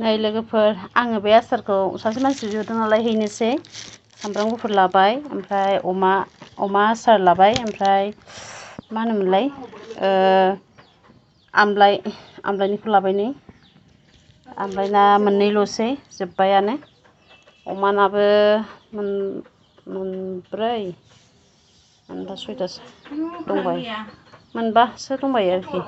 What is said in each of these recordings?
नै लोगोफोर आङो बे आसारखौ सासे मानसि बिहरदों नालाय हैनोसै सामब्राम गुफुर लाबाय ओमफ्राय अमा आसार लाबाय ओमफ्राय मा होनोमोनलाय आमलाइनिखौ लाबाय नै आमलाइना मोननैल'सै जोब्बायानो अमानाबो मोनब्रै मोनबा सयथासो दंबाय मोनबासो दंबायो आरोखि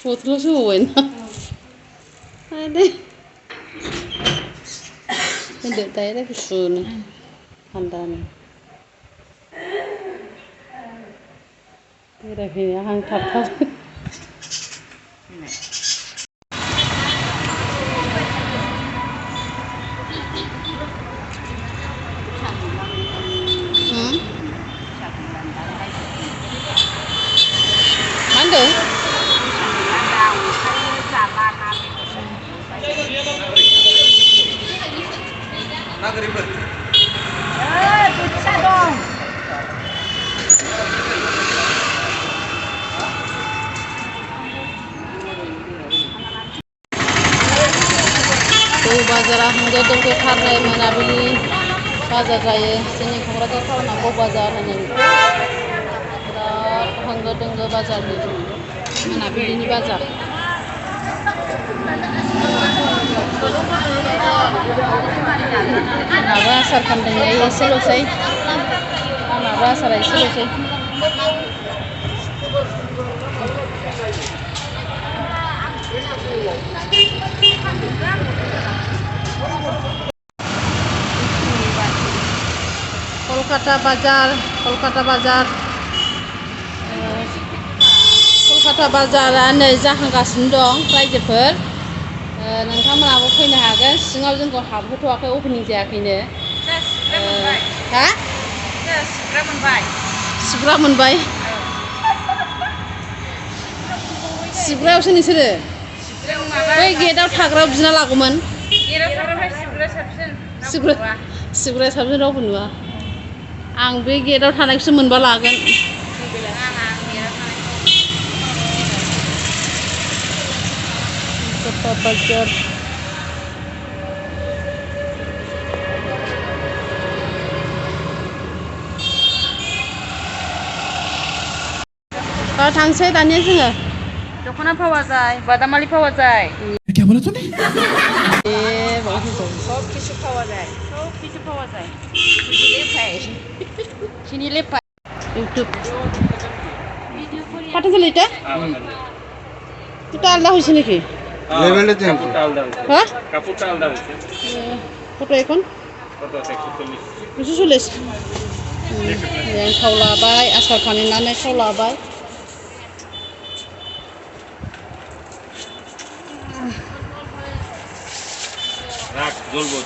बथलावसो होबावबायना होदो डाइरेक्ट गुसुनो थान्दानो बेरायफैनो हांथाबथार मा होनदों? बोथिया दं बाजारा होंगो दोंगोथारनाय मोनाबिलि बाजार जायो जोंनि क'क्राझार टाउनाव बाजार होनो बिराद होंगो दोंगो बाजारनि मोनाबिलिनि बाजार आंनाबो आसार फानदोंलै एसेल'सै आंनाबो आसारा एसेल'सै कलकाता बाजारा नै जाहांगासिनो दं रायजोफोर नोंथांमोनाबो फैनो हागोन सिङाव जोंखौ हाबहोथ'वाखै अपेनिं जायाखैनो हा सिग्रा मोनबाय सिग्रायावसो नोंसोरो बै गेटआव थाग्रायाव बिना लागौमोन सिग्राया साबसिन रावबो नुवा आं बे गेटआव थानायखौसो मोनबा लागोन बाजार थांसै दानिया जोङो दख'ना पावा যায় बादामाলি पावा যায় क्या बोला तूने सब কিছু পাওয়া যায় চিনি লেপাই ইউটিউব পাঠাইছিলি এটা এটা আলাদা হয়েছে নাকি লেভেলে চেঞ্জ হ্যাঁ কাপড়টা আলাদা হয়েছে কত এখন কত 140 140 थाव लाबाय आसार फानहैनानै थाव लाबाय রাখ জ্বলবো